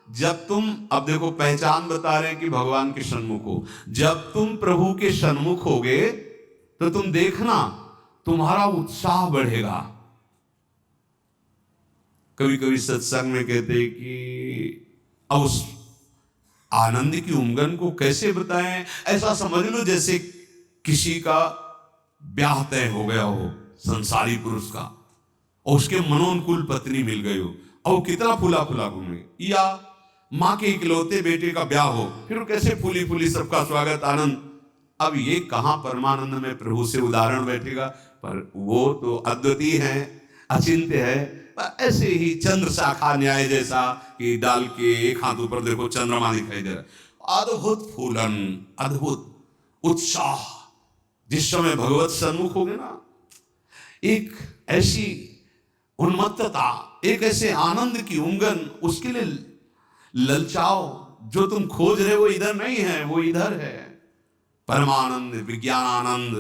जब तुम, अब देखो पहचान बता रहे हैं कि भगवान के सन्मुख हो, जब तुम प्रभु के सन्मुख होगे तो तुम देखना तुम्हारा उत्साह बढ़ेगा। कभी कभी सत्संग में कहते हैं कि अब उस आनंद की उमंगन को कैसे बताएं। ऐसा समझ लो जैसे किसी का ब्याह तय हो गया हो संसारी पुरुष का, और उसके मनोनुकूल पत्नी मिल गई हो, और वो कितना फूला फूला घूमे, या माँ के इकलौते बेटे का ब्याह हो, फिर वो कैसे फूली फूली सबका स्वागत आनंद। अब ये कहां परमानंद में प्रभु से उदाहरण बैठेगा, पर वो तो अद्वितीय है, अचिंत्य है। ऐसे ही चंद्र शाखा न्याय जैसा कि डाल के एक हाथ ऊपर देखो चंद्रमा दिखाई दे रहा, अद्भुत फूलन, अद्भुत उत्साह। जिस समय भगवत सन्मुख होगे ना, एक ऐसी उन्मत्तता, एक ऐसे आनंद की उमंगन, उसके लिए ललचाओ। जो तुम खोज रहे हो वो इधर नहीं है, वो इधर है। परमानंद, विज्ञान आनंद,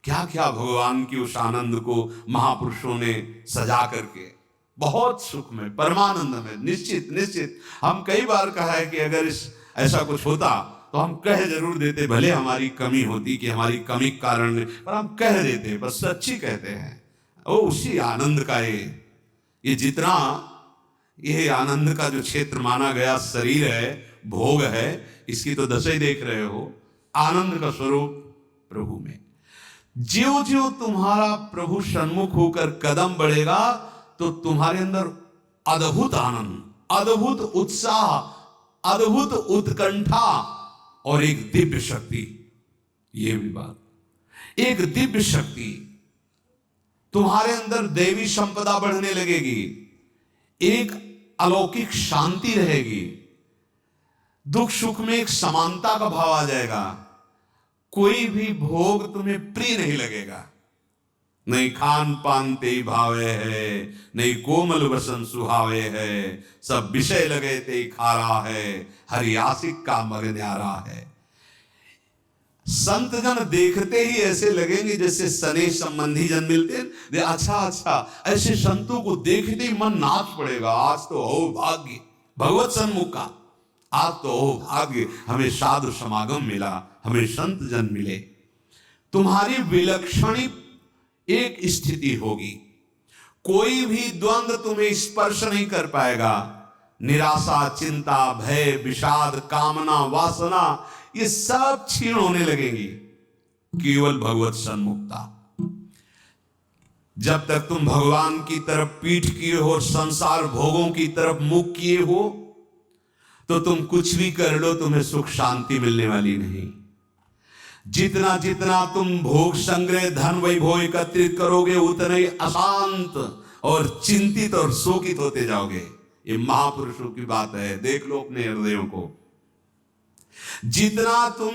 क्या क्या भगवान की उस आनंद को महापुरुषों ने सजा करके, बहुत सुख में, परमानंद में। निश्चित निश्चित हम कई बार कहा है कि अगर ऐसा कुछ होता तो हम कह जरूर देते, भले हमारी कमी होती कि हमारी कमी के कारण, पर हम कह देते, बस सच्ची कहते हैं। वो उसी आनंद का ये जितना ये आनंद का जो क्षेत्र माना गया शरीर है, भोग है, इसकी तो दशा देख रहे हो। आनंद का स्वरूप प्रभु में। ज्यों ज्यों तुम्हारा प्रभु सन्मुख होकर कदम बढ़ेगा तो तुम्हारे अंदर अद्भुत आनंद, अद्भुत उत्साह, अद्भुत उत्कंठा और एक दिव्य शक्ति, ये भी बात, एक दिव्य शक्ति तुम्हारे अंदर, देवी संपदा बढ़ने लगेगी, एक अलौकिक शांति रहेगी, दुख सुख में एक समानता का भाव आ जाएगा। कोई भी भोग तुम्हें प्रिय नहीं लगेगा, नहीं खान पान ते भावे है, नहीं कोमल वसन सुहावे है, सब विषय लगे ते खारा है, हरियासिक का मग न्यारा है। संत जन देखते ही ऐसे लगेंगे जैसे सने संबंधी जन मिलते हैं। अच्छा अच्छा, ऐसे संतों को देखते ही मन नाच पड़ेगा, आज तो हो भाग्य भगवत सन्मुख का, आज तो हो भाग्य, हमें साधु समागम मिला, हमें संत जन मिले। तुम्हारी विलक्षण एक स्थिति होगी, कोई भी द्वंद्व तुम्हें स्पर्श नहीं कर पाएगा। निराशा, चिंता, भय, विषाद, कामना, वासना, ये सब क्षीण होने लगेंगी, केवल भगवत सन्मुखता। जब तक तुम भगवान की तरफ पीठ किए हो और संसार भोगों की तरफ मुख किए हो, तो तुम कुछ भी कर लो, तुम्हें सुख शांति मिलने वाली नहीं। जितना जितना तुम भोग संग्रह, धन वैभव एकत्रित करोगे, उतने ही अशांत और चिंतित और शोकित होते जाओगे। ये महापुरुषों की बात है, देख लो अपने हृदयों को। जितना तुम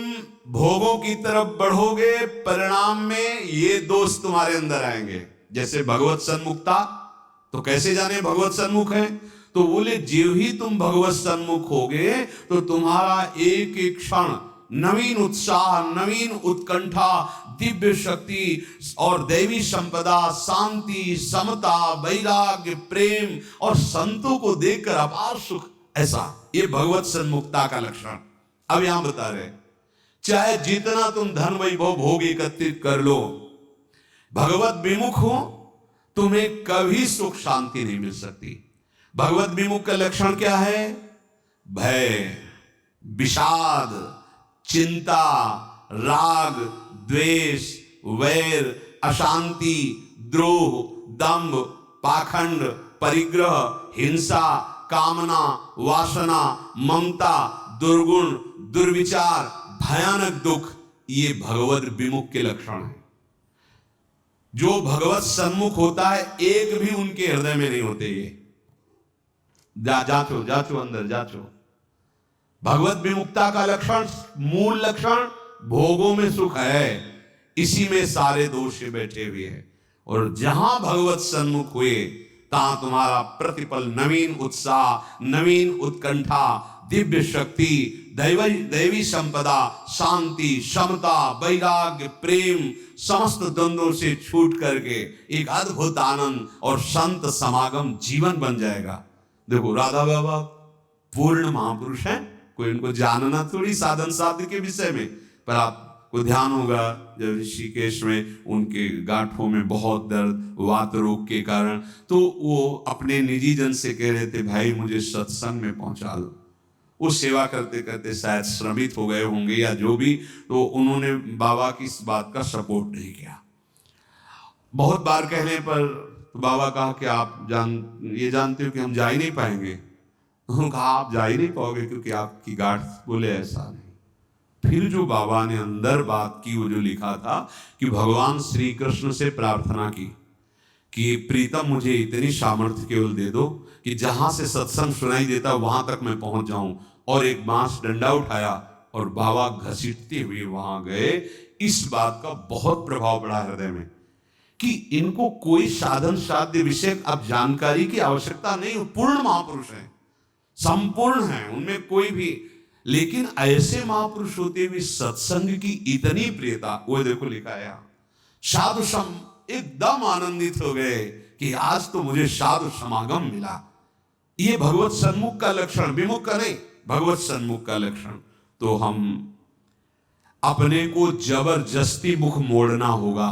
भोगों की तरफ बढ़ोगे, परिणाम में ये दोष तुम्हारे अंदर आएंगे। जैसे भगवत सन्मुखता, तो कैसे जाने भगवत सन्मुख है? तो बोले ज्यों ही तुम भगवत सन्मुख होगे तो तुम्हारा एक एक क्षण नवीन उत्साह, नवीन उत्कंठा, दिव्य शक्ति और दैवी संपदा, शांति, समता, वैराग्य, प्रेम और संतों को देखकर अपार सुख, ऐसा ये भगवत सन्मुखता का लक्षण। अब यहां बता रहे, चाहे जितना तुम धन वैभव भोग एकत्रित कर लो, भगवत विमुख हो, तुम्हें कभी सुख शांति नहीं मिल सकती। भगवत विमुख का लक्षण क्या है? भय, विषाद, चिंता, राग, द्वेष, वैर, अशांति, द्रोह, दंभ, पाखंड, परिग्रह, हिंसा, कामना, वासना, ममता, दुर्गुण, दुर्विचार, भयानक दुख, ये भगवत विमुख के लक्षण हैं। जो भगवत सन्मुख होता है, एक भी उनके हृदय में नहीं होते। ये जाचो जाचो, अंदर जाचो। भगवत विमुक्ता का लक्षण, मूल लक्षण भोगों में सुख है, इसी में सारे दोष बैठे हुए हैं। और जहां भगवत सन्मुख हुए, तहां तुम्हारा प्रतिपल नवीन उत्साह, नवीन उत्कंठा, दिव्य शक्ति, दैवी संपदा, शांति, समता, वैराग्य, प्रेम, समस्त द्वंद्वों से छूट करके एक अद्भुत आनंद और संत समागम जीवन बन जाएगा। देखो राधा बाबा पूर्ण महापुरुष हैं, कोई उनको जानना थोड़ी साधन साध्य के विषय में। पर आपको ध्यान होगा जब ऋषिकेश में उनके गांठों में बहुत दर्द वात रोग के कारण, तो वो अपने निजी जन से कह रहे थे भाई मुझे सत्संग में पहुंचा दो। वो सेवा करते करते शायद श्रमित हो गए होंगे या जो भी, तो उन्होंने बाबा की इस बात का सपोर्ट नहीं किया। बहुत बार कहने पर तो बाबा कहा कि आप ये जानते हो कि हम जा ही नहीं पाएंगे। उन्होंने कहा आप जा ही नहीं पाओगे क्योंकि आपकी गांठ। बोले ऐसा नहीं। फिर जो बाबा ने अंदर बात की, वो जो लिखा था कि भगवान श्री कृष्ण से प्रार्थना की कि प्रीतम मुझे इतनी सामर्थ्य केवल दे दो कि जहां से सत्संग सुनाई देता वहां तक मैं पहुंच जाऊं। और एक बांस डंडा उठाया और बाबा घसीटते हुए वहां गए। इस बात का बहुत प्रभाव पड़ा हृदय में कि इनको कोई साधन साध्य विषय अब जानकारी की आवश्यकता नहीं। पूर्ण महापुरुष हैं, संपूर्ण हैं, उनमें कोई भी। लेकिन ऐसे महापुरुष होते हुए सत्संग की इतनी प्रियता, वो देखो लिखा है साधु सम, एकदम आनंदित हो गए कि आज तो मुझे साधु समागम मिला। ये भगवत सन्मुख का लक्षण, विमुख का नहीं, भगवत सन्मुख का लक्षण। तो हम अपने को जबरदस्ती मुख मोड़ना होगा।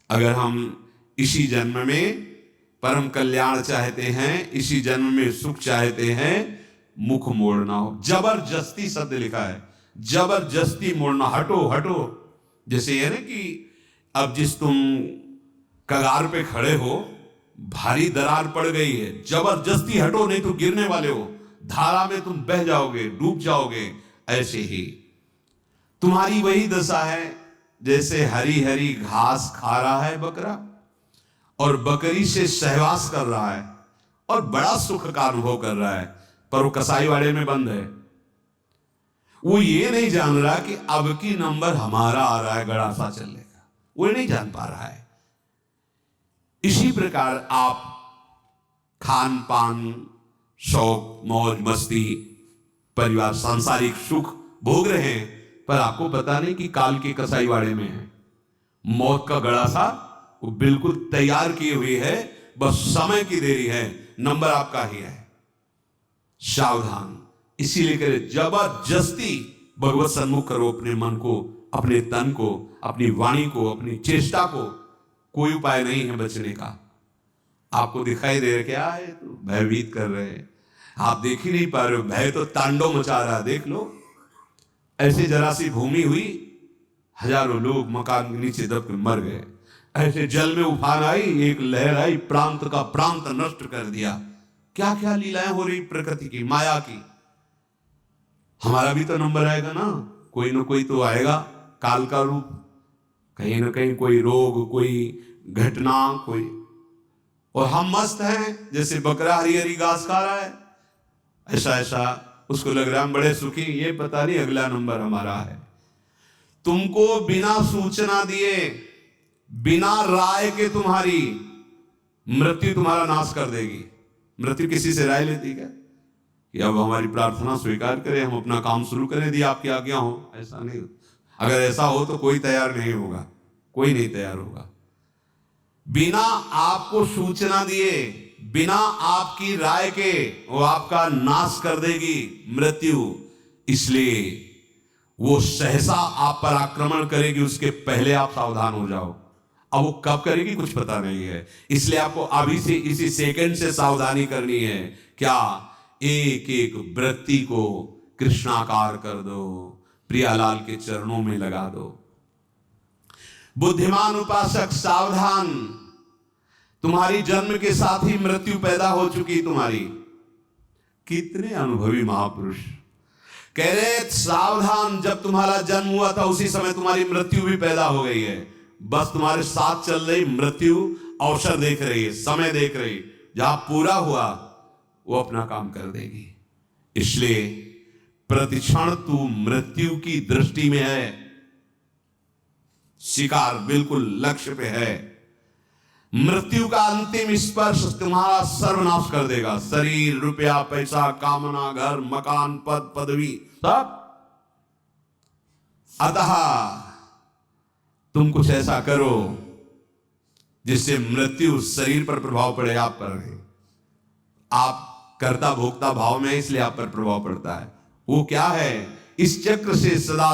अगर हम इसी जन्म में परम कल्याण चाहते हैं, इसी जन्म में सुख चाहते हैं, मुख मोड़ना हो। जबरदस्ती शब्द लिखा है, जबरदस्ती मोड़ना, हटो हटो। जैसे ये ना कि अब जिस तुम कगार पे खड़े हो, भारी दरार पड़ गई है, जबरदस्ती हटो नहीं तो गिरने वाले हो, धारा में तुम बह जाओगे, डूब जाओगे। ऐसे ही तुम्हारी वही दशा है जैसे हरी हरी घास खा रहा है बकरा और बकरी से सहवास कर रहा है और बड़ा सुख का अनुभव कर रहा है, पर वो कसाई वाड़े में बंद है। वो ये नहीं जान रहा कि अब की नंबर हमारा आ रहा है, गड़ा सा चलेगा, वो नहीं जान पा रहा है। इसी प्रकार आप खान पान, शौक, मौज मस्ती, परिवार, सांसारिक सुख भोग रहे हैं, पर आपको पता नहीं कि काल के कसाई वाड़े में है। मौत का गड़ा सा वो बिल्कुल तैयार किए हुए है, बस समय की देरी है, नंबर आपका ही है। सावधान। इसीलिए करे जबरदस्ती भगवत सन्मुख करो अपने मन को, अपने तन को, अपनी वाणी को, अपनी चेष्टा को। कोई उपाय नहीं है बचने का। आपको दिखाई दे रहा क्या है, तो भयभीत कर रहे हैं, आप देख ही नहीं पा रहे हो, भय तो तांडव मचा रहा है। देख लो, ऐसे जरा सी भूमि हुई, हजारों लोग मकान के नीचे दब के मर गए। ऐसे जल में उफान आई, एक लहर आई, प्रांत का प्रांत नष्ट कर दिया। क्या क्या लीलाएं हो रही प्रकृति की, माया की। हमारा भी तो नंबर आएगा ना कोई तो आएगा, काल का रूप, कहीं ना कहीं कोई रोग, कोई घटना, कोई। और हम मस्त हैं जैसे बकरा हरी हरी घास खा रहा है, ऐसा उसको लग रहा है हम बड़े सुखी, ये पता नहीं अगला नंबर हमारा है। तुमको बिना सूचना दिए, बिना राय के तुम्हारी मृत्यु तुम्हारा नाश कर देगी। मृत्यु किसी से राय लेती क्या कि अब हमारी प्रार्थना स्वीकार करें, हम अपना काम शुरू करें, दी आपकी आज्ञा हो? ऐसा नहीं। अगर ऐसा हो तो कोई तैयार नहीं होगा, कोई नहीं तैयार होगा। बिना आपको सूचना दिए, बिना आपकी राय के वो आपका नाश कर देगी मृत्यु। इसलिए वो सहसा आप पर आक्रमण करेगी, उसके पहले आप सावधान हो जाओ। अब वो कब करेगी कुछ पता नहीं है, इसलिए आपको अभी से, इसी सेकंड से सावधानी करनी है। क्या? एक एक वृत्ति को कृष्णाकार कर दो, प्रियालाल के चरणों में लगा दो। बुद्धिमान उपासक सावधान, तुम्हारी जन्म के साथ ही मृत्यु पैदा हो चुकी तुम्हारी। कितने अनुभवी महापुरुष कह रहे सावधान, जब तुम्हारा जन्म हुआ था उसी समय तुम्हारी मृत्यु भी पैदा हो गई है। बस तुम्हारे साथ चल रही मृत्यु अवसर देख रही है, समय देख रही, जहां पूरा हुआ वो अपना काम कर देगी। इसलिए प्रतिक्षण तू मृत्यु की दृष्टि में है, शिकार बिल्कुल लक्ष्य पे है। मृत्यु का अंतिम स्पर्श तुम्हारा सर्वनाश कर देगा। शरीर, रुपया, पैसा, कामना, घर, मकान, पद, पदवी, सब। अतः तुम कुछ ऐसा करो जिससे मृत्यु शरीर पर प्रभाव पड़े, आप पर नहीं। आप कर्ता भोक्ता भाव में, इसलिए आप पर प्रभाव पड़ता है। वो क्या है? इस चक्र से सदा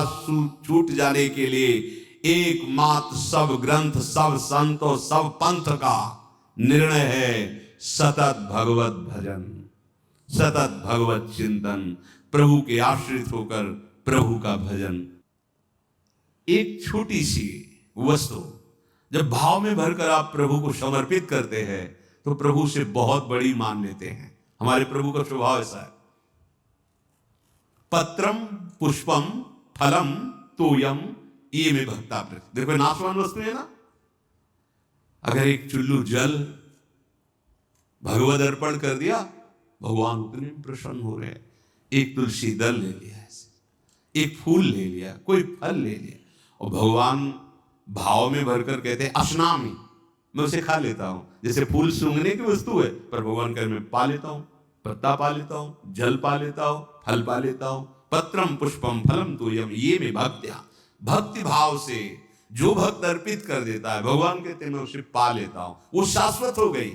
छूट जाने के लिए एकमात्र सब ग्रंथ, सब संतों, सब पंथ का निर्णय है सतत भगवत भजन, सतत भगवत चिंतन, प्रभु के आश्रित होकर प्रभु का भजन। एक छोटी सी वस्तु जब भाव में भरकर आप प्रभु को समर्पित करते हैं तो प्रभु से बहुत बड़ी मान लेते हैं। हमारे प्रभु का स्वभाव ऐसा है, पत्रम पुष्पम फलम तोयम ये में भक्ता प्रति। देखो नाशवान वस्तु है ना, अगर एक चुल्लू जल भगवद अर्पण कर दिया, भगवान उतने प्रसन्न हो रहे हैं। एक तुलसी दल ले लिया, एक फूल ले लिया, कोई फल ले लिया, और भगवान भाव में भरकर कहते हैं अश्नामी, मैं उसे खा लेता हूं। जैसे फूल सूंघने की वस्तु है, पर भगवान कर मैं पा लेता हूं, पत्ता पा लेता हूं, जल पा लेता हूं, फल पा लेता हूं। पत्रम पुष्पम फलम तोयम ये में भक्त्या, भक्ति भाव से जो भक्त अर्पित कर देता है, भगवान कहते हैं मैं उसे पा लेता हूं, वो शाश्वत हो गई।